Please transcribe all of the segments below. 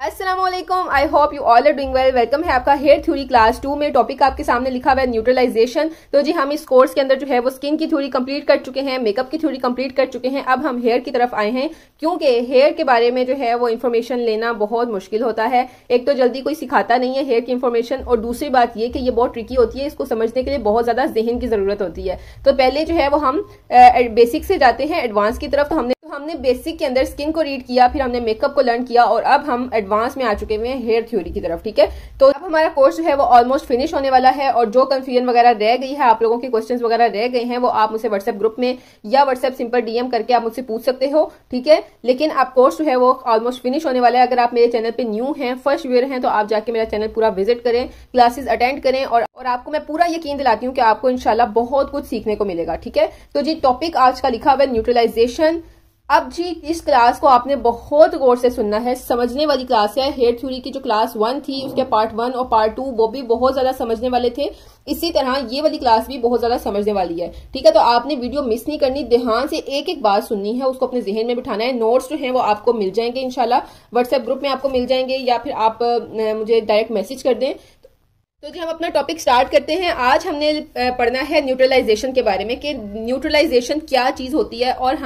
अस्सलामुअलैकुम, I hope you all are doing well. Welcome है आपका हेयर थ्योरी क्लास 2 में। टॉपिक आपके सामने लिखा हुआ है न्यूट्रलाइजेशन। तो जी हम इस कोर्स के अंदर जो है वो स्किन की थ्योरी कंप्लीट कर चुके हैं, मेकअप की थ्योरी कंप्लीट कर चुके हैं। अब हम हेयर की तरफ आए हैं, क्योंकि हेयर के बारे में जो है वो इन्फॉर्मेशन लेना बहुत मुश्किल होता है। एक तो जल्दी कोई सिखाता नहीं है हेयर की इन्फॉर्मेशन, और दूसरी बात ये कि ये बहुत ट्रिकी होती है। इसको समझने के लिए बहुत ज्यादा जहन की जरूरत होती है। तो पहले जो है वो हम बेसिक से जाते हैं एडवांस की तरफ। तो हमने बेसिक के अंदर स्किन को रीड किया, फिर हमने मेकअप को लर्न किया, और अब हम एडवांस में आ चुके हुए हैं हेयर थ्योरी की तरफ। ठीक है, तो अब हमारा कोर्स जो है वो ऑलमोस्ट फिनिश होने वाला है, और जो कंफ्यूजन वगैरह रह गई है, आप लोगों के क्वेश्चंस वगैरह रह गए हैं, वो आप मुझसे व्हाट्सएप ग्रुप में या व्हाट्सएप सिंपल डीएम करके आप मुझसे पूछ सकते हो। ठीक है, लेकिन आप कोर्स जो है वो ऑलमोस्ट फिनिश होने वाला है। अगर आप मेरे चैनल पे न्यू हैं, फर्स्ट व्यूअर हैं, तो आप जाके मेरा चैनल पूरा विजिट करें, क्लासेस अटेंड करें, और आपको मैं पूरा यकीन दिलाती हूँ कि आपको इंशाल्लाह बहुत कुछ सीखने को मिलेगा। ठीक है, तो जी टॉपिक आज का लिखा हुआ है न्यूट्रलाइजेशन। अब जी इस क्लास को आपने बहुत गौर से सुनना है, समझने वाली क्लास है। हेयर थ्योरी की जो क्लास 1 थी, उसके पार्ट 1 और पार्ट 2 वो भी बहुत ज्यादा समझने वाले थे। इसी तरह ये वाली क्लास भी बहुत ज्यादा समझने वाली है। ठीक है, तो आपने वीडियो मिस नहीं करनी, ध्यान से एक एक बात सुननी है, उसको अपने जहन में बिठाना है। नोट्स जो है वो आपको मिल जाएंगे इंशाल्लाह, व्हाट्सएप ग्रुप में आपको मिल जाएंगे, या फिर आप मुझे डायरेक्ट मैसेज कर दें। तो जी हम अपना टॉपिक स्टार्ट करते हैं। आज हमने पढ़ना है न्यूट्रलाइजेशन के बारे में, कि न्यूट्रलाइजेशन क्या चीज होती है, और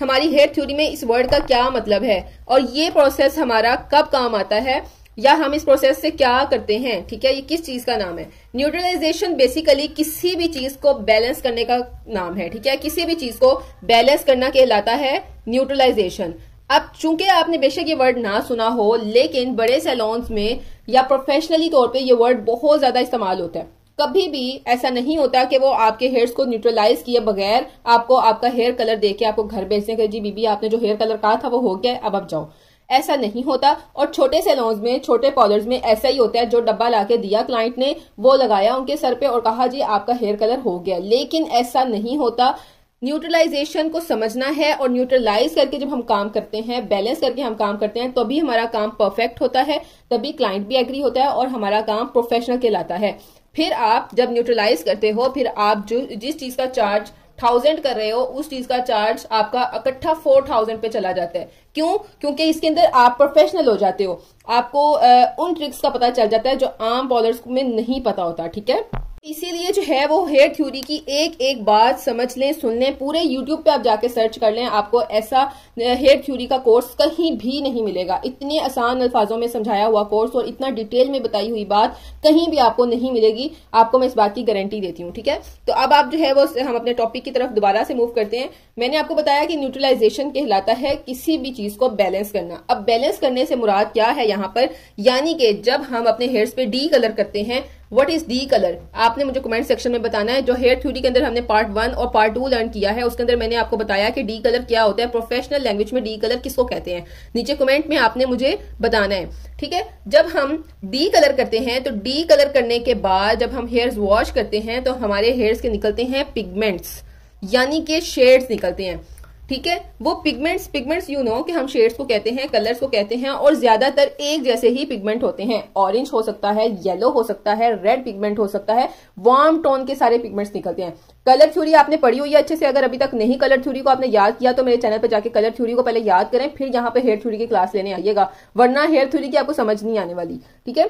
हमारी हेयर थ्योरी में इस वर्ड का क्या मतलब है, और ये प्रोसेस हमारा कब काम आता है, या हम इस प्रोसेस से क्या करते हैं। ठीक है, ये किस चीज का नाम है। न्यूट्रलाइजेशन बेसिकली किसी भी चीज को बैलेंस करने का नाम है। ठीक है, किसी भी चीज को बैलेंस करना कहलाता है न्यूट्रलाइजेशन। अब चूंकि आपने बेशक ये वर्ड ना सुना हो, लेकिन बड़े सैलून्स में या प्रोफेशनली तौर पे ये वर्ड बहुत ज्यादा इस्तेमाल होता है। कभी भी ऐसा नहीं होता कि वो आपके हेयर्स को न्यूट्रलाइज किए बगैर आपको आपका हेयर कलर देके आपको घर भेजने के, जी बीबी आपने जो हेयर कलर कहा था वो हो गया, अब आप जाओ। ऐसा नहीं होता। और छोटे सैलून्स में, छोटे पार्लर्स में ऐसा ही होता है। जो डब्बा लाके दिया क्लाइंट ने, वो लगाया उनके सर पे और कहा जी आपका हेयर कलर हो गया, लेकिन ऐसा नहीं होता। न्यूट्रलाइजेशन को समझना है, और न्यूट्रलाइज करके जब हम काम करते हैं, बैलेंस करके हम काम करते हैं, तभी हमारा काम परफेक्ट होता है, तभी क्लाइंट भी एग्री होता है, और हमारा काम प्रोफेशनल कहलाता है। फिर आप जब न्यूट्रलाइज करते हो, फिर आप जिस चीज का चार्ज 1000 कर रहे हो, उस चीज का चार्ज आपका इकट्ठा 4000 पे चला जाता है। क्यों? क्योंकि इसके अंदर आप प्रोफेशनल हो जाते हो, आपको उन ट्रिक्स का पता चल जाता है जो आम बॉलर्स में नहीं पता होता। ठीक है, इसीलिए जो है वो हेयर थ्योरी की एक एक बात समझ लें, सुन लें। पूरे यूट्यूब पे आप जाके सर्च कर लें, आपको ऐसा हेयर थ्योरी का कोर्स कहीं भी नहीं मिलेगा। इतने आसान अल्फाजों में समझाया हुआ कोर्स और इतना डिटेल में बताई हुई बात कहीं भी आपको नहीं मिलेगी, आपको मैं इस बात की गारंटी देती हूँ। ठीक है, तो अब आप जो है वो हम अपने टॉपिक की तरफ दोबारा से मूव करते हैं। मैंने आपको बताया कि न्यूट्रलाइजेशन कहलाता है किसी भी चीज को बैलेंस करना। अब बैलेंस करने से मुराद क्या है यहाँ पर, यानी कि जब हम अपने हेयर्स पे डी कलर करते हैं, व्हाट इज डी कलर, आपने मुझे कमेंट सेक्शन में बताना है। जो हेयर थ्योरी के अंदर हमने पार्ट 1 और पार्ट 2 लर्न किया है, उसके अंदर मैंने आपको बताया कि डी कलर क्या होता है, प्रोफेशनल लैंग्वेज में डी कलर किसको कहते हैं। नीचे कमेंट में आपने मुझे बताना है। ठीक है, जब हम डी कलर करते हैं, तो डी कलर करने के बाद जब हम हेयर्स वॉश करते हैं, तो हमारे हेयर्स के निकलते हैं पिगमेंट्स, यानी कि शेड्स निकलते हैं। ठीक है, वो पिगमेंट्स यू नो कि हम शेड्स को कहते हैं, कलर्स को कहते हैं, और ज्यादातर एक जैसे ही पिगमेंट होते हैं। ऑरेंज हो सकता है, येलो हो सकता है, रेड पिगमेंट हो सकता है, वार्म टोन के सारे पिगमेंट्स निकलते हैं। कलर थ्योरी आपने पढ़ी हुई है अच्छे से। अगर अभी तक नहीं कलर थ्योरी को आपने याद किया, तो मेरे चैनल पर जाके कलर थ्योरी को पहले याद करें, फिर यहाँ पे हेयर थ्योरी की क्लास लेने आइएगा, वरना हेयर थ्योरी की आपको समझ नहीं आने वाली। ठीक है,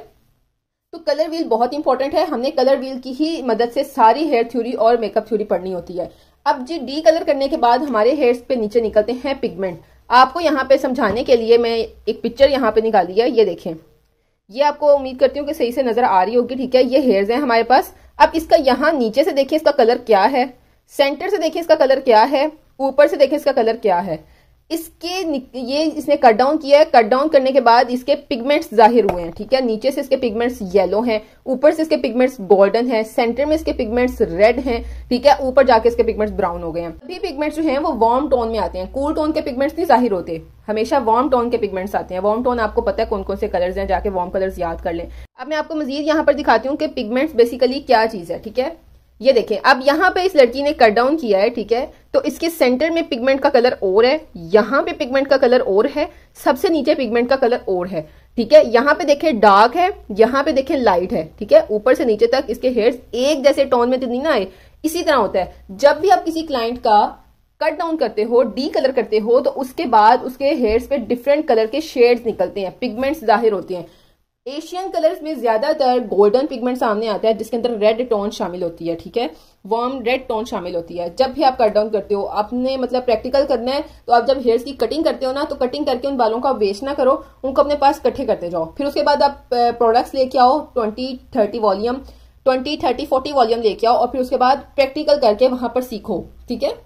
तो कलर व्हील बहुत इंपॉर्टेंट है। हमने कलर व्हील की ही मदद से सारी हेयर थ्योरी और मेकअप थ्योरी पढ़नी होती है। अब जी डी कलर करने के बाद हमारे हेयर्स पे नीचे निकलते हैं पिगमेंट। आपको यहाँ पे समझाने के लिए मैं एक पिक्चर यहाँ पे निकाली है, ये देखें। ये आपको उम्मीद करती हूँ कि सही से नजर आ रही होगी। ठीक है, ये हेयर्स हैं हमारे पास। अब इसका यहाँ नीचे से देखिए इसका कलर क्या है, सेंटर से देखिए इसका कलर क्या है, ऊपर से देखिए इसका कलर क्या है। ये इसने कट डाउन किया है। कट डाउन करने के बाद इसके पिगमेंट्स जाहिर हुए हैं। ठीक है, नीचे से इसके पिगमेंट्स येलो हैं, ऊपर से इसके पिगमेंट्स गोल्डन हैं, सेंटर में इसके पिगमेंट्स रेड हैं। ठीक है, ऊपर जाके इसके पिगमेंट्स ब्राउन हो गए हैं। अभी पिगमेंट्स जो हैं वो वार्म टोन में आते हैं, कूल टोन के पिगमेंट्स नहीं जाहिर होते, हमेशा वार्म टोन के पिगमेंट्स आते हैं। वार्म टोन आपको पता है कौन कौन से कलर्स हैं, जाके वार्म कलर्स याद कर लें। अब मैं आपको मजीद यहाँ पर दिखाती हूँ कि पिगमेंट्स बेसिकली क्या चीज है। ठीक है, ये देखें, अब यहाँ पे इस लड़की ने कट डाउन किया है। ठीक है, तो इसके सेंटर में पिगमेंट का कलर और है, यहाँ पे पिगमेंट का कलर और है, सबसे नीचे पिगमेंट का कलर और है। ठीक है, यहाँ पे देखें डार्क है, यहाँ पे देखें लाइट है। ठीक है, ऊपर से नीचे तक इसके हेयर्स एक जैसे टोन में तो नहीं ना आए। इसी तरह होता है जब भी आप किसी क्लाइंट का कट डाउन करते हो, डी कलर करते हो, तो उसके बाद उसके हेयर्स पे डिफरेंट कलर के शेड्स निकलते हैं, पिगमेंट्स जाहिर होते हैं। एशियन कलर्स में ज्यादातर गोल्डन पिगमेंट सामने आता है, जिसके अंदर रेड टोन शामिल होती है, ठीक है, वार्म रेड टोन शामिल होती है। जब भी आप कट डाउन करते हो, आपने मतलब प्रैक्टिकल करना है, तो आप जब हेयर्स की कटिंग करते हो ना, तो कटिंग करके उन बालों का वेस्ट ना करो, उनको अपने पास इकट्ठे करते जाओ। फिर उसके बाद आप प्रोडक्ट्स लेके आओ 20-30 वॉल्यूम 20-30-40 वॉल्यूम लेके आओ, और फिर उसके बाद प्रैक्टिकल करके वहां पर सीखो, ठीक है।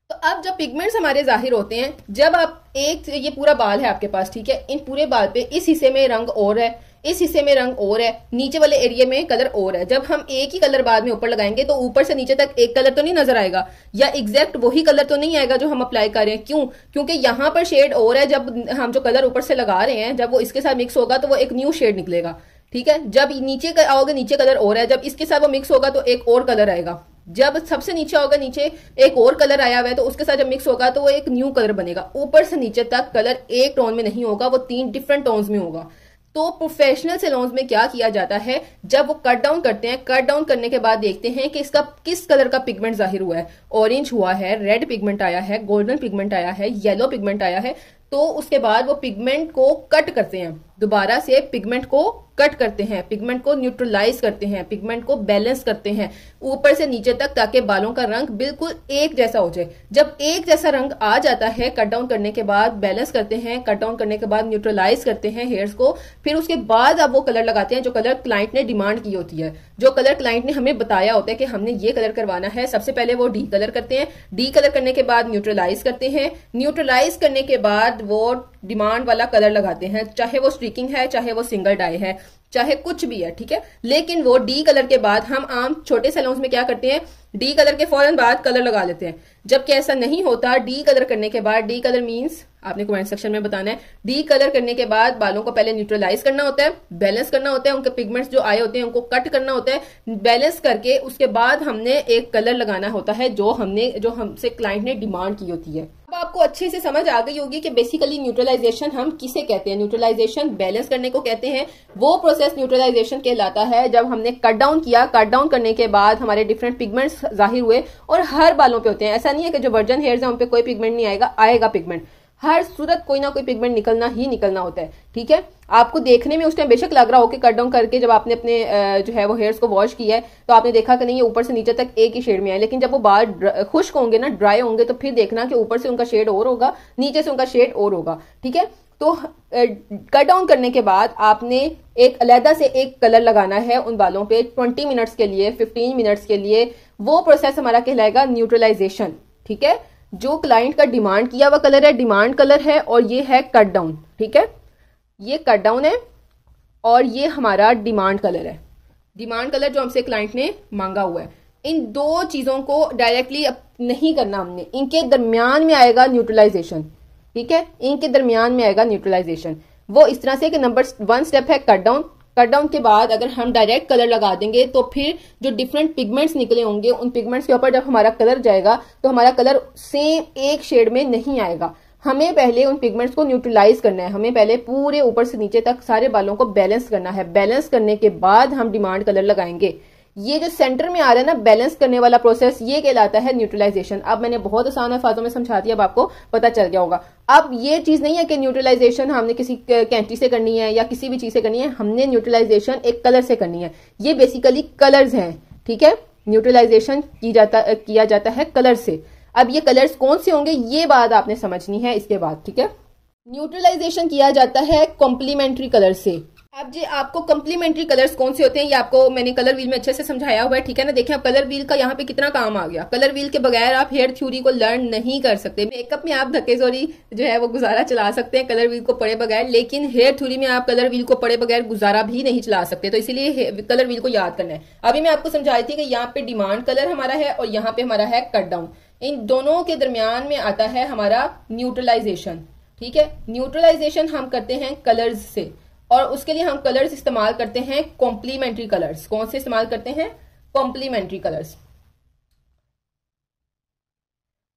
तो अब जब पिगमेंट्स हमारे जाहिर होते हैं, जब आप ये पूरा बाल है आपके पास, ठीक है, इन पूरे बाल पे इस हिस्से में रंग और है, इस हिस्से में रंग और है, नीचे वाले एरिया में कलर और है। जब हम एक ही कलर बाद में ऊपर लगाएंगे तो ऊपर से नीचे तक एक कलर तो नहीं नजर आएगा, या एग्जैक्ट वही कलर तो नहीं आएगा जो हम अप्लाई कर रहे हैं। क्यों? क्योंकि यहाँ पर शेड और है, जब हम जो कलर ऊपर से लगा रहे हैं, जब वो इसके साथ मिक्स होगा तो वो एक न्यू शेड निकलेगा, ठीक है। जब नीचे आओगे, नीचे कलर और है, जब इसके साथ वो मिक्स होगा तो एक और कलर आएगा। जब सबसे नीचे होगा, नीचे एक और कलर आया हुआ है, तो उसके साथ जब मिक्स होगा तो वो एक न्यू कलर बनेगा। ऊपर से नीचे तक कलर एक टोन में नहीं होगा, वो 3 डिफरेंट टोन्स में होगा। तो प्रोफेशनल सैलून्स में क्या किया जाता है, जब वो कट डाउन करते हैं, कट डाउन करने के बाद देखते हैं कि इसका किस कलर का पिगमेंट जाहिर हुआ है, ऑरेंज हुआ है, रेड पिगमेंट आया है, गोल्डन पिगमेंट आया है, येलो पिगमेंट आया है। तो उसके बाद वो पिगमेंट को कट करते हैं, दोबारा से पिगमेंट को कट करते हैं, पिगमेंट को न्यूट्रलाइज करते हैं, पिगमेंट को बैलेंस करते हैं ऊपर से नीचे तक, ताकि बालों का रंग बिल्कुल एक जैसा हो जाए। जब एक जैसा रंग आ जाता है, कट डाउन करने के बाद बैलेंस करते हैं, कट डाउन करने के बाद न्यूट्रलाइज करते हैं हेयर्स को, फिर उसके बाद आप वो कलर लगाते हैं जो कलर क्लाइंट ने डिमांड की होती है, जो कलर क्लाइंट ने हमें बताया होता है कि हमने ये कलर करवाना है। सबसे पहले वो डी कलर करते हैं, डी कलर करने के बाद न्यूट्रलाइज करते हैं, न्यूट्रलाइज करने के बाद वो डिमांड वाला कलर लगाते हैं, चाहे वो स्ट्रीकिंग है, चाहे वो सिंगल डाई है, चाहे कुछ भी है, ठीक है। लेकिन वो डी कलर के बाद हम आम छोटे सैलून्स में क्या करते हैं, डी कलर के फौरन बाद कलर लगा लेते हैं। जबकि ऐसा नहीं होता, डी कलर करने के बाद, डी कलर मींस आपने कमेंट सेक्शन में बताना है, डी कलर करने के बाद बालों को पहले न्यूट्रलाइज करना होता है, बैलेंस करना होता है, उनके पिगमेंट्स जो आए होते हैं उनको कट करना होता है, बैलेंस करके उसके बाद हमने एक कलर लगाना होता है जो हमसे क्लाइंट ने डिमांड की होती है। अब आपको अच्छे से समझ आ गई होगी कि बेसिकली न्यूट्रलाइजेशन हम किसे कहते हैं। न्यूट्रलाइजेशन बैलेंस करने को कहते हैं। वो प्रोसेस न्यूट्रलाइजेशन कहलाता है जब हमने कट डाउन किया, कट डाउन करने के बाद हमारे डिफरेंट पिगमेंट्स जाहिर हुए, और हर बालों पे होते हैं। ऐसा नहीं है कि जो वर्जन हेयर्स है उन पे कोई पिगमेंट नहीं आएगा, आएगा पिगमेंट, हर सूरत कोई ना कोई पिगमेंट निकलना ही निकलना होता है, ठीक है। आपको देखने में उस टाइम बेशक लग रहा हो कि कट डाउन करके जब आपने अपने जो है वो हेयर्स को वॉश किया है तो आपने देखा कि नहीं ये ऊपर से नीचे तक एक ही शेड में है, लेकिन जब वो बाल खुश्क होंगे ना, ड्राई होंगे, तो फिर देखना कि ऊपर से उनका शेड और होगा, नीचे से उनका शेड और होगा, ठीक है। तो कट डाउन करने के बाद आपने एक अलहदा से एक कलर लगाना है उन बालों पे 20 मिनट्स के लिए, 15 मिनट्स के लिए। वो प्रोसेस हमारा कहलाएगा न्यूट्रलाइजेशन, ठीक है। जो क्लाइंट का डिमांड किया हुआ कलर है, डिमांड कलर है, और ये है कट डाउन, ठीक है। ये कट डाउन है और ये हमारा डिमांड कलर है, डिमांड कलर जो हमसे क्लाइंट ने मांगा हुआ है। इन दो चीजों को डायरेक्टली नहीं करना हमने, इनके दरमियान में आएगा न्यूट्रलाइजेशन, ठीक है, इनके दरमियान में आएगा न्यूट्रलाइजेशन। वो इस तरह से कि नंबर 1 स्टेप है कट डाउन। कट डाउन के बाद अगर हम डायरेक्ट कलर लगा देंगे तो फिर जो डिफरेंट पिगमेंट्स निकले होंगे, उन पिगमेंट्स के ऊपर जब हमारा कलर जाएगा तो हमारा कलर सेम एक शेड में नहीं आएगा। हमें पहले उन पिगमेंट्स को न्यूट्रलाइज करना है, हमें पहले पूरे ऊपर से नीचे तक सारे बालों को बैलेंस करना है। बैलेंस करने के बाद हम डिमांड कलर लगाएंगे। ये जो सेंटर में आ रहा है ना बैलेंस करने वाला प्रोसेस, ये कहलाता है न्यूट्रलाइजेशन। अब मैंने बहुत आसान अल्फाजों में समझा दिया, अब आपको पता चल गया होगा। अब ये चीज नहीं है कि न्यूट्रलाइजेशन हमने किसी कैंची से करनी है या किसी भी चीज से करनी है, हमने न्यूट्रलाइजेशन एक कलर से करनी है। ये बेसिकली कलर्स हैं, ठीक है। न्यूट्रलाइजेशन किया जाता है कलर से। अब ये कलर्स कौन से होंगे ये बात आपने समझनी है इसके बाद, ठीक है। न्यूट्रलाइजेशन किया जाता है कॉम्प्लीमेंट्री कलर से। अब जी आपको कॉम्प्लीमेंट्री कलर्स कौन से होते हैं ये आपको मैंने कलर व्हील में अच्छे से समझाया हुआ है, ठीक है ना। देखिए अब कलर व्हील का यहाँ पे कितना काम आ गया। कलर व्हील के बगैर आप हेयर थ्योरी को लर्न नहीं कर सकते। मेकअप में आप धक्केजोरी जो है वो गुजारा चला सकते हैं कलर व्हील को पढ़े बगैर, लेकिन हेयर थ्योरी में आप कलर व्हील को पढ़े बगैर गुजारा भी नहीं चला सकते। तो इसीलिए कलर व्हील को याद करना है। अभी मैं आपको समझाई थी कि यहाँ पे डिमांड कलर हमारा है और यहाँ पे हमारा है कट डाउन। इन दोनों के दरमियान में आता है हमारा न्यूट्रलाइजेशन, ठीक है। न्यूट्रलाइजेशन हम करते हैं कलर्स से, और उसके लिए हम कलर्स इस्तेमाल करते हैं कॉम्प्लीमेंट्री कलर्स। कौन से इस्तेमाल करते हैं? Complementary colours.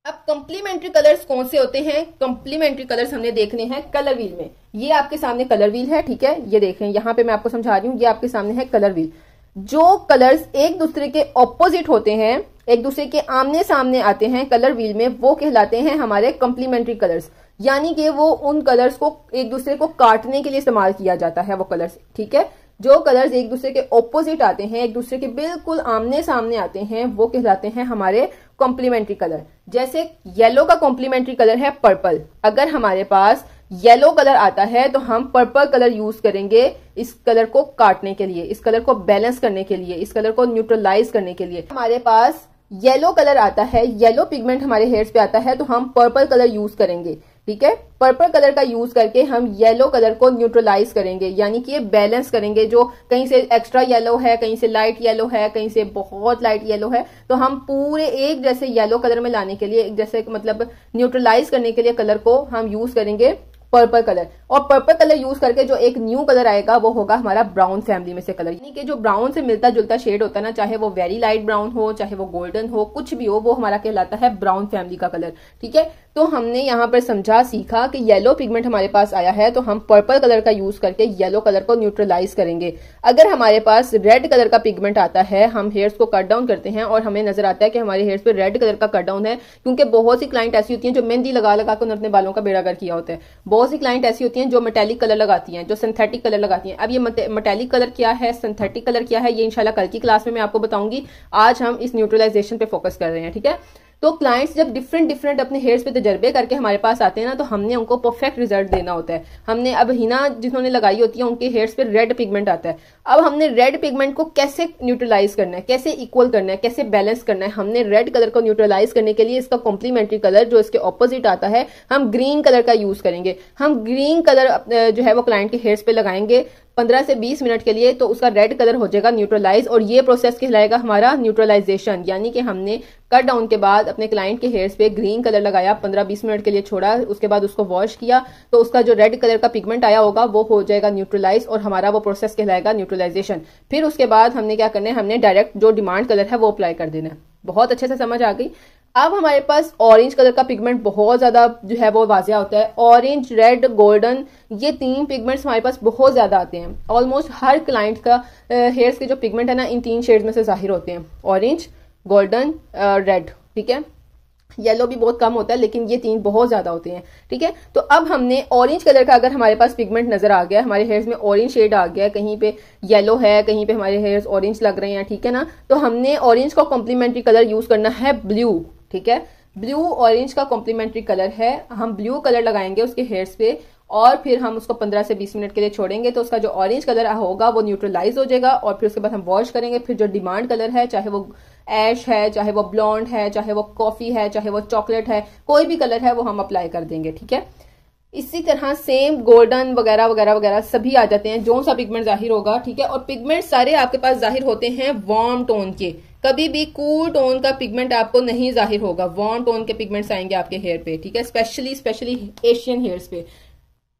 अब कॉम्प्लीमेंट्री कलर्स कौन से होते हैं? कॉम्प्लीमेंट्री कलर्स हमने देखने हैं कलर व्हील में। ये आपके सामने कलर व्हील है, ठीक है। ये देखें यहाँ पे मैं आपको समझा रही हूँ, ये आपके सामने है कलर व्हील। जो कलर्स एक दूसरे के ऑपोजिट होते हैं एक दूसरे के आमने सामने आते हैं कलर व्हील में, वो कहलाते हैं हमारे कॉम्प्लीमेंट्री कलर्स। यानी कि वो उन कलर्स को एक दूसरे को काटने के लिए इस्तेमाल किया जाता है वो कलर्स, ठीक है। जो कलर्स एक दूसरे के ऑपोजिट आते हैं, एक दूसरे के बिल्कुल आमने सामने आते हैं, वो कहलाते हैं हमारे कॉम्प्लीमेंट्री कलर। जैसे येलो का कॉम्प्लीमेंट्री कलर है पर्पल। अगर हमारे पास येलो कलर आता है तो हम पर्पल कलर यूज करेंगे इस कलर को काटने के लिए, इस कलर को बैलेंस करने के लिए, इस कलर को न्यूट्रलाइज करने के लिए। हमारे पास येलो कलर आता है, येलो पिगमेंट हमारे हेयर्स पे आता है, तो हम पर्पल कलर यूज करेंगे, ठीक है। पर्पल कलर का यूज करके हम येलो कलर को न्यूट्रलाइज करेंगे, यानी कि ये बैलेंस करेंगे। जो कहीं से एक्स्ट्रा येलो है, कहीं से लाइट येलो है, कहीं से बहुत लाइट येलो है, तो हम पूरे एक जैसे येलो कलर में लाने के लिए, एक जैसे मतलब न्यूट्रलाइज करने के लिए कलर को हम यूज करेंगे पर्पल कलर। और पर्पल कलर यूज करके जो एक न्यू कलर आएगा वो होगा हमारा ब्राउन फैमिली में से कलर। यानी कि जो ब्राउन से मिलता जुलता शेड होता है ना, चाहे वो वेरी लाइट ब्राउन हो, चाहे वो गोल्डन हो, कुछ भी हो, वो हमारा कहलाता है ब्राउन फैमिली का कलर, ठीक है। तो हमने यहाँ पर समझा सीखा कि येलो पिगमेंट हमारे पास आया है तो हम पर्पल कलर का यूज करके येलो कलर को न्यूट्रलाइज करेंगे। अगर हमारे पास रेड कलर का पिगमेंट आता है, हम हेयर्स को कट डाउन करते हैं और हमें नजर आता है कि हमारे हेयर्स पे रेड कलर का कट डाउन है, क्योंकि बहुत सी क्लाइंट ऐसी होती हैं जो मेहंदी लगा लगा कर अपने बालों का बेड़ागर किया होता है। बहुत सी क्लाइंट ऐसी होती हैं जो मेटेलिक कलर लगाती हैं, जो सिंथेटिक कलर लगाती हैं। अब ये मेटेलिक कलर क्या है, सिंथेटिक कलर क्या है, ये इंशाल्लाह कल की क्लास में मैं आपको बताऊंगी। आज हम इस न्यूट्रलाइजेशन पे फोकस कर रहे हैं, ठीक है। तो क्लाइंट्स जब डिफरेंट अपने हेयर्स पे तजर्बे करके हमारे पास आते हैं ना, तो हमने उनको परफेक्ट रिजल्ट देना होता है। हमने अब हिना जिन्होंने लगाई होती है उनके हेयर्स पे रेड पिगमेंट आता है। अब हमने रेड पिगमेंट को कैसे न्यूट्रलाइज करना है, कैसे इक्वल करना है, कैसे बैलेंस करना है। हमने रेड कलर को न्यूट्रलाइज करने के लिए इसका कॉम्प्लीमेंट्री कलर जो इसके ऑपोजिट आता है, हम ग्रीन कलर का यूज करेंगे। हम ग्रीन कलर जो है वो क्लाइंट के हेयर्स पे लगाएंगे 15 से 20 मिनट के लिए, तो उसका रेड कलर हो जाएगा न्यूट्रलाइज। और ये प्रोसेस कहलाएगा हमारा न्यूट्रलाइजेशन। यानी कि हमने कट डाउन के बाद अपने क्लाइंट के हेयर्स पे ग्रीन कलर लगाया, 15-20 मिनट के लिए छोड़ा, उसके बाद उसको वॉश किया, तो उसका जो रेड कलर का पिगमेंट आया होगा वो हो जाएगा न्यूट्रलाइज, और हमारा वो प्रोसेस कहलाएगा न्यूट्रलाइजेशन। फिर उसके बाद हमने क्या करना है, हमने डायरेक्ट जो डिमांड कलर है वो अप्लाई कर देना है। बहुत अच्छे से समझ आ गई। अब हमारे पास ऑरेंज कलर का पिगमेंट बहुत ज्यादा जो है वो वाजिया होता है। ऑरेंज, रेड, गोल्डन, ये 3 पिगमेंट्स हमारे पास बहुत ज्यादा आते हैं। ऑलमोस्ट हर क्लाइंट का हेयर्स के जो पिगमेंट है ना, इन 3 शेड्स में से जाहिर होते हैं, ऑरेंज, गोल्डन, रेड, ठीक है। येलो भी बहुत कम होता है, लेकिन ये 3 बहुत ज्यादा होते हैं, ठीक है। तो अब हमने ऑरेंज कलर का अगर हमारे पास पिगमेंट नजर आ गया, हमारे हेयर्स में ऑरेंज शेड आ गया, कहीं पे येलो है, कहीं पे हमारे हेयर्स ऑरेंज लग रहे हैं, ठीक है ना, तो हमने ऑरेंज का कॉम्प्लीमेंट्री कलर यूज करना है ब्लू, ठीक है। ब्लू ऑरेंज का कॉम्प्लीमेंट्री कलर है, हम ब्लू कलर लगाएंगे उसके हेयर्स पे, और फिर हम उसको 15 से 20 मिनट के लिए छोड़ेंगे, तो उसका जो ऑरेंज कलर होगा वो न्यूट्रलाइज हो जाएगा। और फिर उसके बाद हम वॉश करेंगे। फिर जो डिमांड कलर है, चाहे वो ऐश है, चाहे वो ब्लॉन्ड है, चाहे वो कॉफी है, चाहे वो चॉकलेट है, कोई भी कलर है वो हम अप्लाई कर देंगे, ठीक है। इसी तरह सेम गोल्डन वगैरह वगैरह वगैरह सभी आ जाते हैं, जो सा पिगमेंट जाहिर होगा, ठीक है। और पिगमेंट सारे आपके पास जाहिर होते हैं वार्म टोन के, कभी भी कूल टोन का पिगमेंट आपको नहीं जाहिर होगा। वार्म टोन के पिगमेंट्स आएंगे आपके हेयर पे, ठीक है, स्पेशली एशियन हेयर्स पे।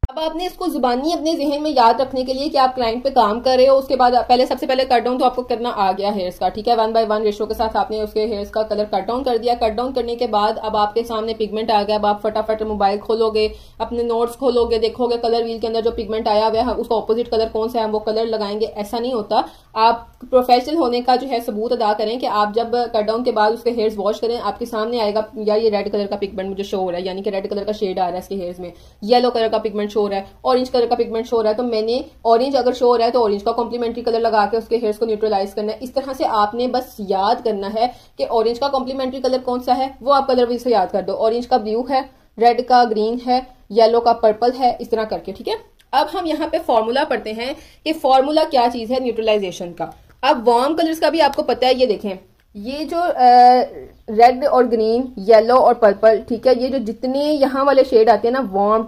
अब आपने इसको जुबानी अपने जहन में याद रखने के लिए कि आप क्लाइंट पे काम कर रहे हो, उसके बाद पहले सबसे पहले कट डाउन तो आपको करना आ गया हेयर्स का, ठीक है। 1/1 रेशो के साथ आपने उसके हेयर्स का कलर कट डाउन कर दिया। कट डाउन करने के बाद अब आपके सामने पिगमेंट आ गया। अब आप फटाफट मोबाइल खोलोगे, अपने नोट्स खोलोगे, देखोगे कलर व्हील के अंदर जो पिगमेंट आया हुआ है उसका ऑपोजिट कलर कौन सा है, वो कलर लगाएंगे। ऐसा नहीं होता। आप प्रोफेशनल होने का जो है सबूत अदा करें कि आप जब कट डाउन के बाद उसके हेयर्स वॉश करें, आपके सामने आएगा या ये रेड कलर का पिगमेंट मुझे शो हो रहा है, यानी कि रेड कलर का शेड आ रहा है इसके हेयर्स में, येलो कलर का पिगमेंट शो हो रहा है, ऑरेंज कलर का पिगमेंट शो हो रहा है, तो मैंने ऑरेंज अगर शो हो रहा है तो ऑरेंज का कॉम्प्लीमेंट्री कलर लगा के उसके हेयर्स को न्यूट्रलाइज करना है। इस तरह से आपने बस याद करना है कि ऑरेंज का कॉम्प्लीमेंट्री कलर कौन सा है, वो आप कलर भी से याद कर दो। ऑरेंज का ब्लू है, रेड का ग्रीन है, येलो का पर्पल है, इस तरह करके, ठीक है। अब हम यहाँ पे फॉर्मूला पढ़ते हैं कि फॉर्मूला क्या चीज है न्यूट्रलाइजेशन का। अब वार्म कलर्स का भी आपको पता है, ये देखें, ये जो रेड और ग्रीन, येलो और पर्पल, ठीक है, ये जो जितने यहाँ वाले शेड आते हैं ना वार्म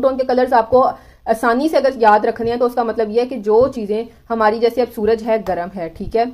टोन के कलर्स आपको आसानी से अगर याद रखने हैं तो उसका मतलब ये है कि जो चीजें हमारी, जैसे अब सूरज है गर्म है, ठीक है,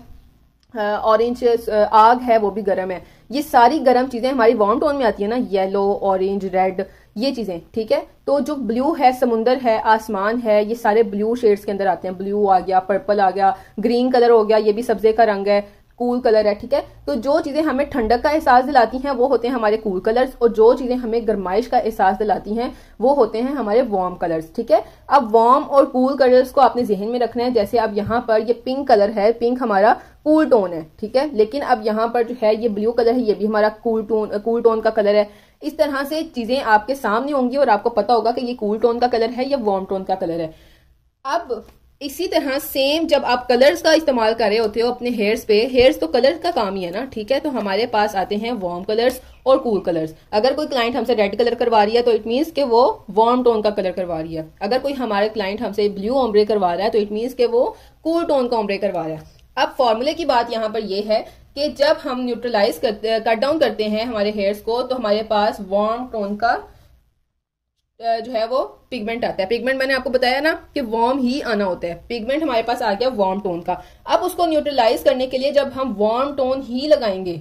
ऑरेंज आग है वो भी गर्म है, ये सारी गर्म चीजें हमारी वार्म टोन में आती है ना, येलो, ऑरेंज, रेड, ये चीजें, ठीक है। तो जो ब्लू है, समुंदर है, आसमान है, ये सारे ब्लू शेड्स के अंदर आते हैं। ब्लू आ गया, पर्पल आ गया, ग्रीन कलर हो गया, ये भी सब्जे का रंग है, कूल कलर है, ठीक है। तो जो चीजें हमें ठंडक का एहसास दिलाती हैं वो होते हैं हमारे कूल कलर्स, और जो चीजें हमें गर्माइश का एहसास दिलाती हैं वो होते हैं हमारे वार्म कलर्स, ठीक है। अब वार्म और कूल कलर्स को आपने जहन में रखना है। जैसे अब यहाँ पर ये पिंक कलर है, पिंक हमारा कूल टोन है, ठीक है। लेकिन अब यहाँ पर जो है ये ब्लू कलर है, ये भी हमारा कूल टोन का कलर है। इस तरह से चीजें आपके सामने होंगी और आपको पता होगा कि ये कूल टोन का कलर है या वार्म टोन का कलर है। अब इसी तरह सेम जब आप कलर्स का इस्तेमाल कर रहे होते हो अपने हेयर्स पे, हेयर्स तो कलर का काम ही है ना, ठीक है। तो हमारे पास आते हैं वार्म कलर्स और कूल कलर्स। अगर कोई क्लाइंट हमसे रेड कलर करवा रही है तो इट मीन्स कि वो वार्म टोन का कलर करवा रही है। अगर कोई हमारे क्लाइंट हमसे ब्लू ओम्ब्रे करवा रहा है तो इट मीन्स कि वो कूल टोन का ओम्ब्रे करवा रहा है। अब फॉर्मूले की बात यहाँ पर ये है कि जब हम न्यूट्रलाइज कट डाउन करते हैं हमारे हेयर्स को तो हमारे पास वार्म टोन का जो है वो पिगमेंट आता है। पिगमेंट मैंने आपको बताया ना कि वार्म ही आना होता है, पिगमेंट हमारे पास आ गया वार्म टोन का। अब उसको न्यूट्रलाइज करने के लिए जब हम वार्म टोन ही लगाएंगे,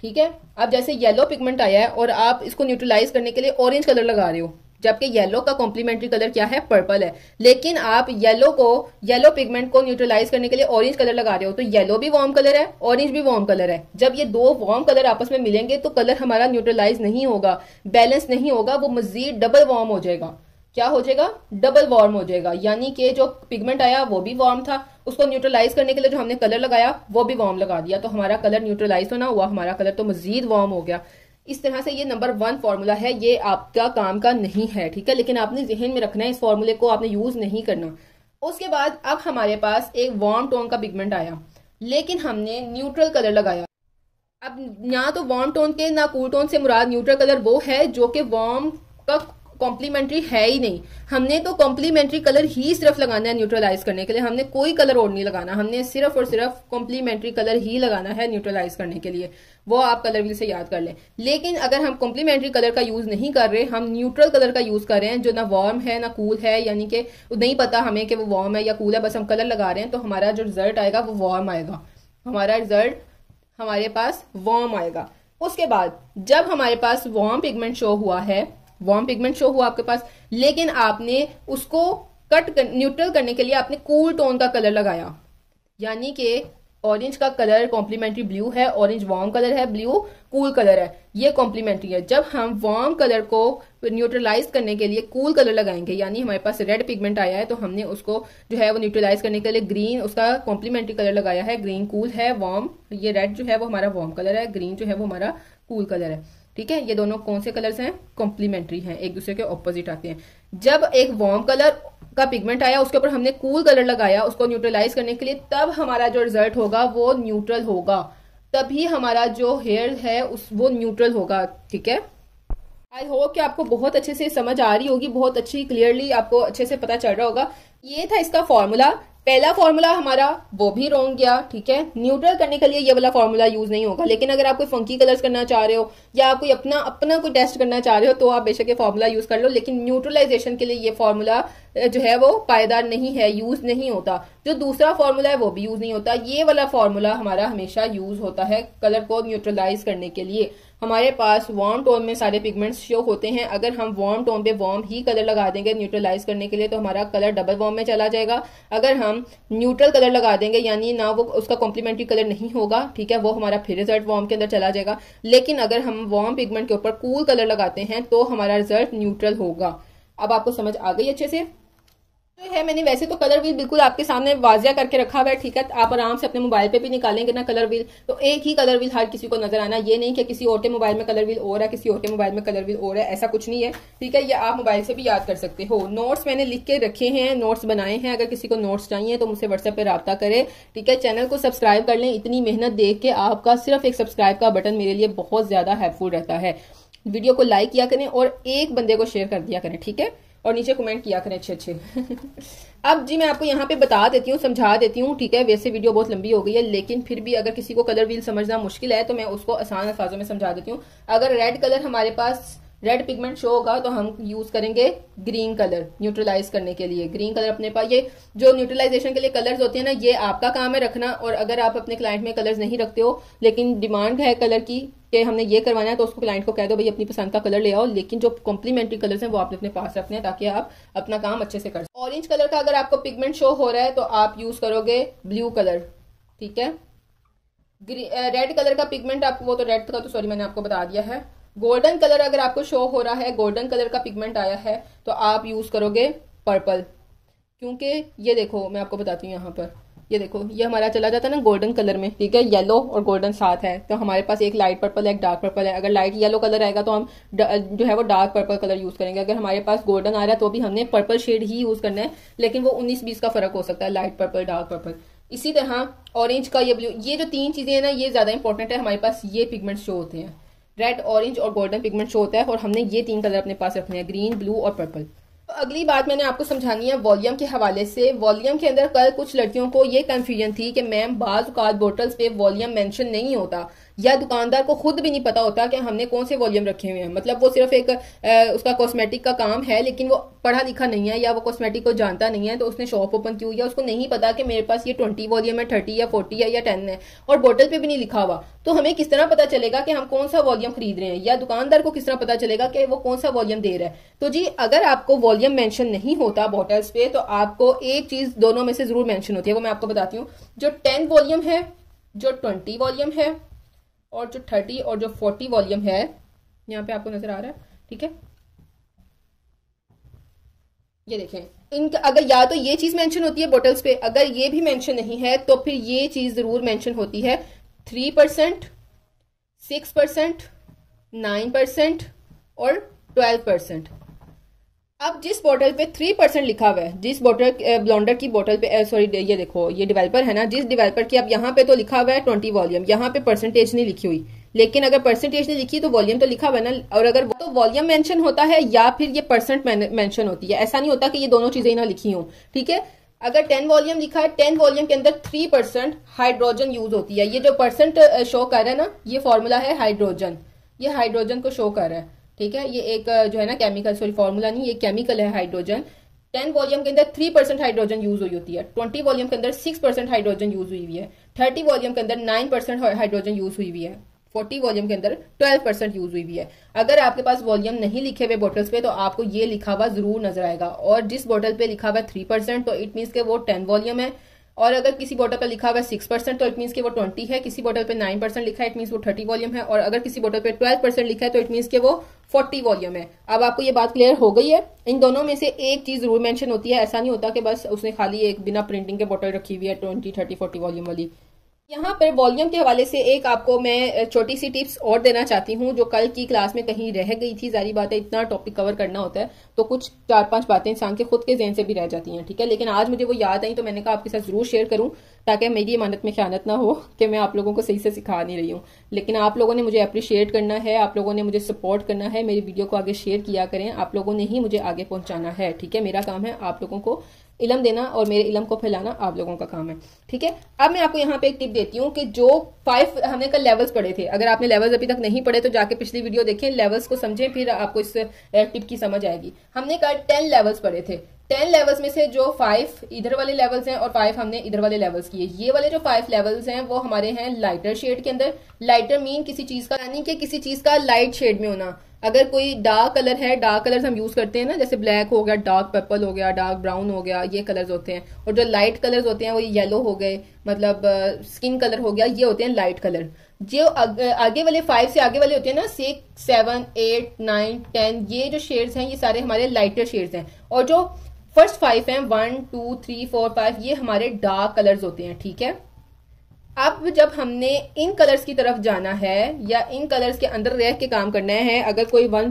ठीक है। अब जैसे येलो पिगमेंट आया है और आप इसको न्यूट्रलाइज करने के लिए ऑरेंज कलर लगा रहे हो, जबकि येलो का कॉम्प्लीमेंट्री कलर क्या है, पर्पल है। लेकिन आप येलो पिगमेंट को न्यूट्रलाइज करने के लिए ऑरेंज कलर लगा रहे हो, तो येलो भी वार्म कलर है, ऑरेंज भी वार्म कलर है। जब ये दो वार्म कलर आपस में मिलेंगे तो कलर हमारा न्यूट्रलाइज नहीं होगा, बैलेंस नहीं होगा, वो मजीद डबल वार्म हो जाएगा। क्या हो जाएगा, डबल वार्म हो जाएगा। यानी कि जो पिगमेंट आया वो भी वार्म था, उसको न्यूट्रलाइज करने के लिए जो हमने कलर लगाया वो भी वार्म लगा दिया, तो हमारा कलर न्यूट्रलाइज तो ना हुआ, हमारा कलर तो मजीद वार्म हो गया। इस तरह से ये नंबर 1 फॉर्मूला है, ये आपका काम का नहीं है, ठीक है। लेकिन आपने जहन में रखना है, इस फॉर्मूले को आपने यूज नहीं करना। उसके बाद अब हमारे पास एक वार्म टोन का पिगमेंट आया, लेकिन हमने न्यूट्रल कलर लगाया। अब ना तो वार्म टोन के ना कूल टोन से मुराद न्यूट्रल कलर वो है जो कि वार्म का कॉम्प्लीमेंट्री है ही नहीं। हमने तो कॉम्प्लीमेंट्री कलर ही सिर्फ लगाना है न्यूट्रलाइज करने के लिए, हमने कोई कलर और नहीं लगाना, हमने सिर्फ और सिर्फ कॉम्प्लीमेंट्री कलर ही लगाना है न्यूट्रलाइज करने के लिए। वो आप कलर व्हील से याद कर लें। लेकिन अगर हम कॉम्प्लीमेंट्री कलर का यूज नहीं कर रहे, हम न्यूट्रल कलर का यूज कर रहे हैं जो ना वार्म है ना कूल है, यानी कि नहीं पता हमें कि वो वार्म है या कूल है, बस हम कलर लगा रहे हैं, तो हमारा जो रिजल्ट आएगा वो वार्म आएगा, हमारा रिजल्ट हमारे पास वार्म आएगा। उसके बाद जब हमारे पास वार्म पिगमेंट शो हुआ है, वार्म पिगमेंट शो हुआ आपके पास, लेकिन आपने उसको न्यूट्रल करने के लिए आपने कूल टोन का कलर लगाया, यानी कि ऑरेंज का कलर कॉम्प्लीमेंट्री ब्लू है, ऑरेंज वार्म कलर है, ब्लू कूल कलर है, ये कॉम्प्लीमेंट्री है। जब हम वार्म कलर को न्यूट्रलाइज करने के लिए कूल कलर लगाएंगे, यानी हमारे पास रेड पिगमेंट आया है तो हमने उसको जो है वो न्यूट्रलाइज करने के लिए ग्रीन उसका कॉम्प्लीमेंट्री कलर लगाया है। ग्रीन कूल है, वार्म ये रेड जो है वो हमारा वार्म कलर है, ग्रीन जो है वो हमारा कूल कलर है, ठीक है। ये दोनों कौन से कलर्स हैं, कॉम्प्लीमेंट्री हैं, एक दूसरे के ऑपोजिट आते हैं। जब एक वार्म कलर का पिगमेंट आया उसके ऊपर हमने कूल कलर लगाया उसको न्यूट्रलाइज करने के लिए, तब हमारा जो रिजल्ट होगा वो न्यूट्रल होगा, तभी हमारा जो हेयर है वो न्यूट्रल होगा, ठीक है। आई होप कि आपको बहुत अच्छे से समझ आ रही होगी, बहुत अच्छी क्लियरली आपको अच्छे से पता चल रहा होगा। ये था इसका फॉर्मूला। पहला फॉर्मूला हमारा वो भी रॉन्ग गया, ठीक है। न्यूट्रल करने के लिए ये वाला फॉर्मूला यूज नहीं होगा, लेकिन अगर आप कोई फंकी कलर्स करना चाह रहे हो या आप कोई अपना कोई टेस्ट करना चाह रहे हो तो आप बेशक ये फॉर्मूला यूज कर लो, लेकिन न्यूट्रलाइजेशन के लिए ये फॉर्मूला जो है वो पायदार नहीं है, यूज नहीं होता। जो दूसरा फॉर्मूला है वो भी यूज नहीं होता, ये वाला फॉर्मूला हमारा हमेशा यूज होता है कलर को न्यूट्रलाइज करने के लिए। हमारे पास वार्म टोन में सारे पिगमेंट्स शो होते हैं, अगर हम वार्म टोन पे वार्म ही कलर लगा देंगे न्यूट्रलाइज करने के लिए तो हमारा कलर डबल वार्म में चला जाएगा। अगर हम न्यूट्रल कलर लगा देंगे यानी ना वो उसका कॉम्प्लीमेंट्री कलर नहीं होगा, ठीक है, वो हमारा फिर रिजल्ट वार्म के अंदर चला जाएगा। लेकिन अगर हम वार्म पिगमेंट के ऊपर कूल कलर लगाते हैं तो हमारा रिजल्ट न्यूट्रल होगा। अब आपको समझ आ गई अच्छे से तो है। मैंने वैसे तो कलर व्हील बिल्कुल आपके सामने वाजिया करके रखा हुआ है, ठीक है। आप आराम से अपने मोबाइल पे भी निकालेंगे ना कलर व्हील, तो एक ही कलर व्हील हर किसी को नजर आना, ये नहीं कि किसी और के मोबाइल में कलर व्हील और है, किसी और के मोबाइल में कलर व्हील और है, ऐसा कुछ नहीं है, ठीक है। ये आप मोबाइल से भी याद कर सकते हो। नोट्स मैंने लिख के रखे हैं, नोट्स बनाए हैं, अगर किसी को नोट्स चाहिए तो मुझसे व्हाट्सएप पे राब्ता करें, ठीक है। चैनल को सब्सक्राइब कर लें, इतनी मेहनत देख के आपका सिर्फ एक सब्सक्राइब का बटन मेरे लिए बहुत ज्यादा हेल्पफुल रहता है। वीडियो को लाइक किया करें और एक बंदे को शेयर कर दिया करें, ठीक है, और नीचे कमेंट किया करें अच्छे अब जी मैं आपको यहाँ पे बता देती हूँ, समझा देती हूँ, ठीक है। वैसे वीडियो बहुत लंबी हो गई है, लेकिन फिर भी अगर किसी को कलर व्हील समझना मुश्किल है तो मैं उसको आसान अल्फाजों में समझा देती हूँ। अगर रेड कलर हमारे पास रेड पिगमेंट शो होगा तो हम यूज करेंगे ग्रीन कलर न्यूट्रलाइज करने के लिए। ग्रीन कलर अपने पास, ये जो न्यूट्रलाइजेशन के लिए कलर्स होते हैं ना, ये आपका काम है रखना। और अगर आप अपने क्लाइंट में कलर्स नहीं रखते हो लेकिन डिमांड है कलर की कि हमने ये करवाना है, तो उसको क्लाइंट को कह दो भाई अपनी पसंद का कलर ले आओ, लेकिन जो कॉम्प्लीमेंट्री कलर्स हैं वो आपने अपने पास रखने हैं ताकि आप अपना काम अच्छे से कर सकें। ऑरेंज कलर का अगर आपको पिगमेंट शो हो रहा है तो आप यूज करोगे ब्लू कलर, ठीक है। रेड कलर का पिगमेंट आपको, वो तो रेड का तो सॉरी मैंने आपको बता दिया है। गोल्डन कलर अगर आपको शो हो रहा है, गोल्डन कलर का पिगमेंट आया है, तो आप यूज करोगे पर्पल। क्योंकि ये देखो मैं आपको बताती हूँ, यहाँ पर ये देखो, ये हमारा चला जाता है ना गोल्डन कलर में, ठीक है, येलो और गोल्डन साथ है, तो हमारे पास एक लाइट पर्पल है, एक डार्क पर्पल है। अगर लाइट येलो कलर आएगा तो हम जो है वो डार्क पर्पल कलर यूज करेंगे। अगर हमारे पास गोल्डन आ रहा है तो भी हमने पर्पल शेड ही यूज करना है, लेकिन वो 19-20 का फर्क हो सकता है, लाइट पर्पल डार्क पर्पल। इसी तरह ऑरेंज का ये ब्लू, ये जो 3 चीजें हैं ना, ये ज्यादा इंपॉर्टेंट है। हमारे पास ये पिगमेंट शो होते हैं, रेड, ऑरेंज और गोल्डन पिगमेंट शो होता है, और हमने ये 3 कलर अपने पास रखने हैं, ग्रीन, ब्लू और पर्पल। तो अगली बात मैंने आपको समझानी है वॉल्यूम के हवाले से। वॉल्यूम के अंदर कल कुछ लड़कियों को ये कंफ्यूजन थी कि मैम बाज औकात बोटल्स पे वॉल्यूम मेंशन नहीं होता, या दुकानदार को खुद भी नहीं पता होता कि हमने कौन से वॉल्यूम रखे हुए हैं। मतलब वो सिर्फ एक उसका कॉस्मेटिक का काम है, लेकिन वो पढ़ा लिखा नहीं है, या वो कॉस्मेटिक को जानता नहीं है, तो उसने शॉप ओपन की हुई है, उसको नहीं पता कि मेरे पास ये 20 वॉल्यूम है, 30 या 40 है या 10 है, और बोतल पे भी नहीं लिखा हुआ। तो हमें किस तरह पता चलेगा कि हम कौन सा वॉल्यूम खरीद रहे हैं, या दुकानदार को किस तरह पता चलेगा कि वो कौन सा वॉल्यूम दे रहा है। तो जी अगर आपको वॉल्यूम मेंशन नहीं होता बॉटल्स पे, तो आपको एक चीज दोनों में से जरूर मेंशन होती है, वो मैं आपको बताती हूँ। जो 10 वॉल्यूम है, जो 20 वॉल्यूम है, और जो 30 और जो 40 वॉल्यूम है, यहाँ पे आपको नजर आ रहा है, ठीक है, ये देखें। इनका अगर या तो ये चीज मेंशन होती है बोटल्स पे, अगर ये भी मेंशन नहीं है तो फिर ये चीज जरूर मेंशन होती है। 3%, 6%, 9% और 12%। अब जिस बोतल पे 3% लिखा हुआ है, जिस बोतल ब्लॉन्डर की बोतल पे सॉरी ये देखो ये डेवलपर है ना, जिस डेवलपर की अब यहाँ पे तो लिखा हुआ है 20 वॉल्यूम, यहाँ पे परसेंटेज नहीं लिखी हुई, लेकिन अगर परसेंटेज नहीं लिखी तो वॉल्यूम तो लिखा हुआ है ना। और अगर तो वॉल्यूम मेंशन होता है या फिर ये परसेंट मेंशन होती है, ऐसा नहीं होता कि ये दोनों चीजें ना लिखी हों, ठीक है। अगर 10 वॉल्यूम लिखा है, 10 वॉल्यूम के अंदर 3% हाइड्रोजन यूज होती है। ये जो परसेंट शो कर रहा है ना, ये फॉर्मूला है हाइड्रोजन, ये हाइड्रोजन को शो कर रहा है, ठीक है। ये एक जो है ना केमिकल, सॉरी फॉर्मूला नहीं, ये केमिकल है हाइड्रोजन। 10 वॉल्यूम के अंदर 3% हाइड्रोजन यूज हुई होती है, 20 वॉल्यूम के अंदर 6% हाइड्रोजन यूज हुई हुई है, 30 वॉल्यूम के अंदर 9% हाइड्रोजन यूज हुई हुई है, 40 वॉल्यूम के अंदर 12% यूज हुई हुई है। अगर आपके पास वॉल्यूम नहीं लिखे हुए बोटल्स पे, तो आपको ये लिखा हुआ जरूर नजर आएगा। और जिस बोतल पे लिखा हुआ 3%, तो इट मीन्स के वो 10 वॉल्यूम है। और अगर किसी बोतल पर लिखा हुआ है 6%, तो इट मीन्स के वो 20 है। किसी बोतल पे 9% लिखा है, इट मीन्स वो 30 वॉल्यूम है। और अगर किसी बोतल पे 12% लिखा है, तो इट मीन्स के वो 40 वॉल्यूम है। अब आपको ये बात क्लियर हो गई है। इन दोनों में से एक चीज जरूर मेंशन होती है, ऐसा नहीं होता कि बस उसने खाली एक बिना प्रिंटिंग के बोतल रखी हुई है 20, 30, 40 वॉल्यूम वाली। यहाँ पर वॉल्यूम के हवाले से एक आपको मैं छोटी सी टिप्स और देना चाहती हूँ, जो कल की क्लास में कहीं रह गई थी। जारी बात है, इतना टॉपिक कवर करना होता है तो कुछ 4-5 बातें इंसान के खुद के ज़हन से भी रह जाती हैं, ठीक है। लेकिन आज मुझे वो याद आई तो मैंने कहा आपके साथ जरूर शेयर करूँ, ताकि मेरी इमानत में ख्यानत ना हो कि मैं आप लोगों को सही से सिखा नहीं रही हूँ। लेकिन आप लोगों ने मुझे अप्रिशिएट करना है, आप लोगों ने मुझे सपोर्ट करना है, मेरी वीडियो को आगे शेयर किया करें। आप लोगों ने ही मुझे आगे पहुंचाना है, ठीक है। मेरा काम है आप लोगों को इल्म देना, और मेरे इल्म को फैलाना आप लोगों का काम है, ठीक है। अब मैं आपको यहाँ पे एक टिप देती हूँ कि जो 5 हमने कल लेवल्स पढ़े थे, अगर आपने लेवल्स अभी तक नहीं पढ़े तो जाके पिछली वीडियो देखें, लेवल्स को समझें, फिर आपको इस टिप की समझ आएगी। हमने कल 10 लेवल्स पढ़े थे। 10 लेवल्स में से जो 5 इधर वाले लेवल्स हैं और 5 हमने इधर वाले लेवल्स किए। ये वाले जो 5 लेवल्स हैं वो हमारे हैं लाइटर शेड के अंदर। लाइटर मीन किसी चीज का, यानी कि किसी चीज का लाइट शेड में होना। अगर कोई डार्क कलर है, डार्क कलर्स हम यूज करते हैं ना, जैसे ब्लैक हो गया, डार्क पर्पल हो गया, डार्क ब्राउन हो गया, ये कलर्स होते हैं। और जो लाइट कलर्स होते हैं वो येलो हो गए, मतलब स्किन कलर हो गया, ये होते हैं लाइट कलर। जो आगे वाले 5 से आगे वाले होते हैं ना, 6, 7, 8, 9, 10, ये जो शेड्स हैं ये सारे हमारे लाइटर शेड्स हैं। और जो फर्स्ट 5 हैं, 1, 2, 3, 4, 5, ये हमारे डार्क कलर्स होते हैं, ठीक है। अब जब हमने इन कलर्स की तरफ जाना है या इन कलर्स के अंदर रह के काम करना है, अगर कोई 1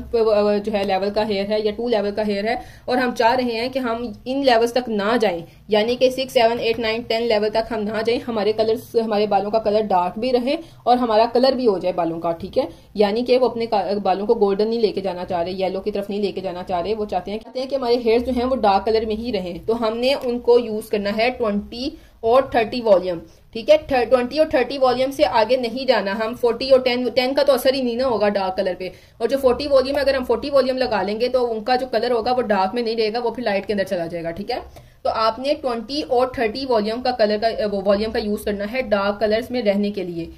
जो है लेवल का हेयर है या 2 लेवल का हेयर है और हम चाह रहे हैं कि हम इन लेवल्स तक ना जाएं, यानी कि 6, 7, 8, 9, 10 लेवल तक हम ना जाएं, हमारे कलर्स, हमारे बालों का कलर डार्क भी रहे और हमारा कलर भी हो जाए बालों का, ठीक है। यानी कि वो अपने बालों को गोल्डन नहीं लेके जाना चाह रहे, येलो की तरफ नहीं लेके जाना चाह रहे, वो चाहते हैं कि हमारे हेयर जो हैं वो डार्क कलर में ही रहें। तो हमने उनको यूज करना है 20 और 30 वॉल्यूम, ठीक है। 20 और 30 वॉल्यूम से आगे नहीं जाना। हम 40 और 10 का तो असर ही नहीं ना होगा डार्क कलर पे। और जो 40 वॉल्यूम है, अगर हम 40 वॉल्यूम लगा लेंगे तो उनका जो कलर होगा वो डार्क में नहीं रहेगा, वो फिर लाइट के अंदर चला जाएगा, ठीक है। तो आपने 20 और 30 वॉल्यूम का कलर का वो वॉल्यूम का यूज करना है डार्क कलर्स में रहने के लिए।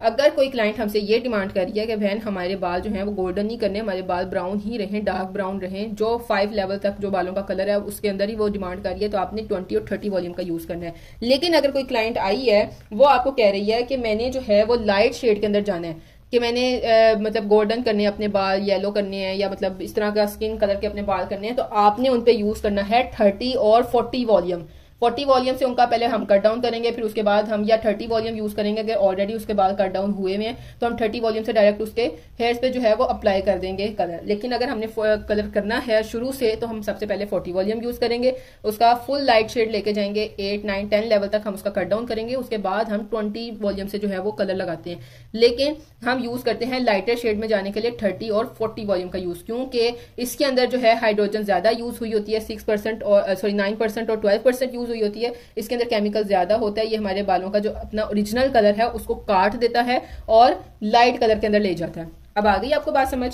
अगर कोई क्लाइंट हमसे ये डिमांड कर रही है कि बहन हमारे बाल जो हैं वो गोल्डन नहीं करने, हमारे बाल ब्राउन ही रहें, डार्क ब्राउन रहें, जो 5 लेवल तक जो बालों का कलर है उसके अंदर ही वो डिमांड कर रही है, तो आपने 20 और 30 वॉल्यूम का यूज करना है। लेकिन अगर कोई क्लाइंट आई है वो आपको कह रही है कि मैंने जो है वो लाइट शेड के अंदर जाना है, कि मैंने मतलब गोल्डन करने अपने बाल, येलो करने हैं, या मतलब इस तरह का स्किन कलर के अपने बाल करने हैं, तो आपने उन पे यूज करना है 30 और 40 वॉल्यूम। 40 वॉल्यूम से उनका पहले हम कट डाउन करेंगे, फिर उसके बाद हम या 30 वॉल्यूम यूज करेंगे अगर ऑलरेडी उसके बाल कट डाउन हुए हुए हैं, तो हम 30 वॉल्यूम से डायरेक्ट उसके हेयर्स पे जो है वो अप्लाई कर देंगे कलर। लेकिन अगर हमने कलर करना है शुरू से तो हम सबसे पहले 40 वॉल्यूम यूज करेंगे, उसका फुल लाइट शेड लेके जाएंगे, 8, 9, 10 लेवल तक हम उसका कट डाउन करेंगे, उसके बाद हम 20 वॉल्यूम से जो है वो कलर लगाते हैं। लेकिन हम यूज करते हैं लाइटर शेड में जाने के लिए 30 और 40 वॉल्यूम का यूज, क्योंकि इसके अंदर जो है हाइड्रोजन ज्यादा यूज हुई होती है, 6% और 9% और 12% यूज हुई होती है, इसके अंदर केमिकल ज्यादा होता है। ये हमारे बालों का जो अपना ओरिजिनल कलर है उसको काट देता है और लाइट कलर के अंदर ले जाता है। अब आ गई आपको बात समझ।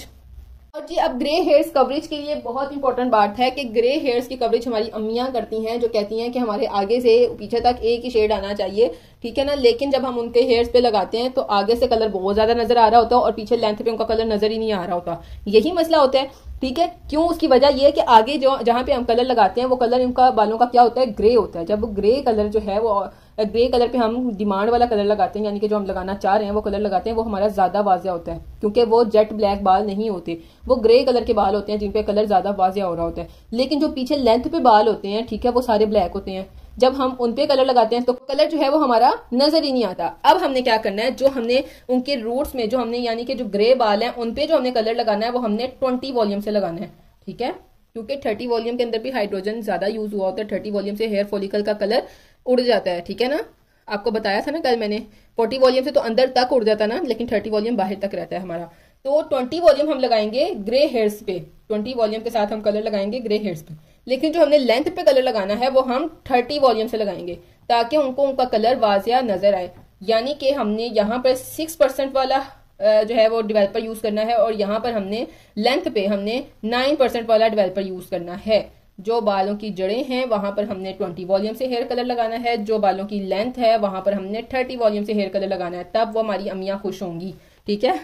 और जी अब ग्रे हेयर्स कवरेज के लिए बहुत इंपॉर्टेंट बात है कि ग्रे हेयर्स की कवरेज हमारी अम्मियां करती हैं, जो कहती हैं कि हमारे आगे से पीछे तक एक ही शेड आना चाहिए, ठीक है ना। लेकिन जब हम उनके हेयर्स पे लगाते हैं तो आगे से कलर बहुत ज्यादा नजर आ रहा होता है और पीछे लेंथ पे उनका कलर नजर ही नहीं आ रहा होता। यही मसला होता है, ठीक है। क्यों? उसकी वजह यह है कि आगे जो जहां पे हम कलर लगाते हैं वो कलर इनका बालों का क्या होता है, ग्रे होता है। जब ग्रे कलर जो है वो ग्रे कलर पे हम डिमांड वाला कलर लगाते हैं, यानी कि जो हम लगाना चाह रहे हैं वो कलर लगाते हैं, वो हमारा ज्यादा वाजिया होता है, क्योंकि वो जेट ब्लैक बाल नहीं होते, वो ग्रे कलर के बाल होते हैं जिनपे कलर ज्यादा वाजिया हो रहा होता है। लेकिन जो पीछे लेंथ पे बाल होते हैं, ठीक है, वो सारे ब्लैक होते हैं। जब हम उनपे कलर लगाते हैं तो कलर जो है वो हमारा नजर ही नहीं आता। अब हमने क्या करना है, जो हमने उनके रूट्स में जो हमने यानी कि जो ग्रे बाल हैं उनपे जो हमने कलर लगाना है वो हमने 20 वॉल्यूम से लगाना है, ठीक है, क्योंकि 30 वॉल्यूम के अंदर भी हाइड्रोजन ज्यादा यूज हुआ होता है। 30 वॉल्यूम से हेयर फॉलिकल का कलर उड़ जाता है, ठीक है ना। आपको बताया था ना कल मैंने, 40 वॉल्यूम से तो अंदर तक उड़ जाता ना, लेकिन 30 वॉल्यूम बाहर तक रहता है हमारा। तो 20 वॉल्यूम हम लगाएंगे ग्रे हेयर्स पे, 20 वॉल्यूम के साथ हम कलर लगाएंगे ग्रे हेयर्स पे। लेकिन जो हमने लेंथ पे कलर लगाना है वो हम 30 वॉल्यूम से लगाएंगे, ताकि उनको उनका कलर वाजिया नजर आए। यानी कि हमने यहाँ पर 6% वाला जो है वो डेवलपर यूज करना है, और यहाँ पर हमने लेंथ पे हमने 9% वाला डेवलपर यूज करना है। जो बालों की जड़ें हैं वहां पर हमने 20 वॉल्यूम से हेयर कलर लगाना है, जो बालों की लेंथ है वहां पर हमने 30 वॉल्यूम से हेयर कलर लगाना है, तब वो हमारी अम्मियां खुश होंगी, ठीक है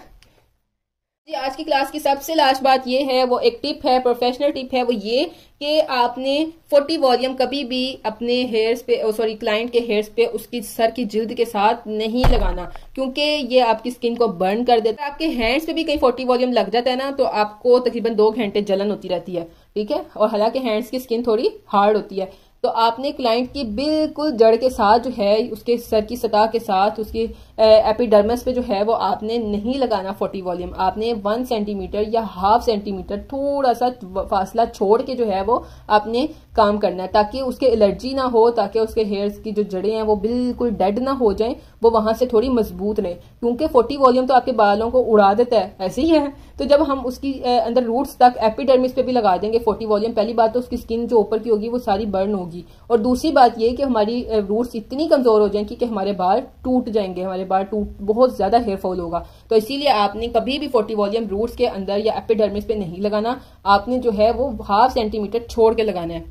जी। आज की क्लास की सबसे लास्ट बात ये है, वो एक टिप है, प्रोफेशनल टिप है, वो ये कि आपने 40 वॉल्यूम कभी भी अपने हेयर्स पे, सॉरी क्लाइंट के हेयर्स पे उसकी सर की जिल्द के साथ नहीं लगाना, क्योंकि ये आपकी स्किन को बर्न कर देता है। आपके हैंड्स पे भी कहीं 40 वॉल्यूम लग जाता है ना, तो आपको तकरीबन 2 घंटे जलन होती रहती है, ठीक है। और हालांकि हैंड्स की स्किन थोड़ी हार्ड होती है, तो आपने क्लाइंट की बिल्कुल जड़ के साथ जो है, उसके सर की सतह के साथ, उसकी एपिडर्मिस पे जो है वो आपने नहीं लगाना 40 वॉल्यूम। आपने 1 सेंटीमीटर या ½ सेंटीमीटर थोड़ा सा फासला छोड़ के जो है वो आपने काम करना है, ताकि उसके एलर्जी ना हो, ताकि उसके हेयर्स की जो जड़ें हैं वो बिल्कुल डेड ना हो जाएं, वो वहां से थोड़ी मजबूत रहे। क्योंकि 40 वॉल्यूम तो आपके बालों को उड़ा देता है, ऐसे ही है। तो जब हम उसकी अंदर रूट्स तक एपिडर्मिस पे भी लगा देंगे 40 वॉल्यूम, पहली बात तो उसकी स्किन जो ऊपर की होगी वो सारी बर्न होगी, और दूसरी बात ये कि हमारी रूट्स इतनी कमजोर हो जाएंगी कि हमारे बाल टूट जाएंगे, हमारे बाल टूट, बहुत ज्यादा हेयर फॉल होगा। तो इसीलिए आपने कभी भी 40 वॉल्यूम रूट्स के अंदर या एपिडर्मिस पे नहीं लगाना, आपने जो है वो ½ सेंटीमीटर छोड़ के लगाना है,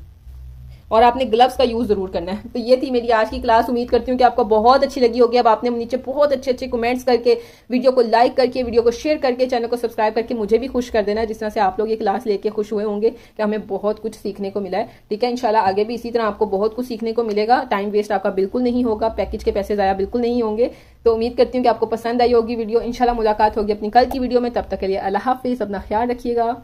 और आपने ग्लव्स का यूज जरूर करना है। तो ये थी मेरी आज की क्लास, उम्मीद करती हूँ कि आपको बहुत अच्छी लगी होगी। अब आपने नीचे बहुत अच्छे अच्छे कमेंट्स करके, वीडियो को लाइक करके, वीडियो को शेयर करके, चैनल को सब्सक्राइब करके मुझे भी खुश कर देना, जिस तरह से आप लोग ये क्लास लेके खुश हुए होंगे कि हमें बहुत कुछ सीखने को मिला है, ठीक है। इंशाल्लाह आगे भी इसी तरह आपको बहुत कुछ सीखने को मिलेगा, टाइम वेस्ट आपका बिल्कुल नहीं होगा, पैकेज के पैसे ज़ाया बिल्कुल नहीं होंगे। तो उम्मीद करती हूँ कि आपको पसंद आई होगी वीडियो। इंशाल्लाह मुलाकात होगी अपनी कल की वीडियो में, तब तक के लिए अल्लाह हाफिज़, अपना ख्याल रखिएगा।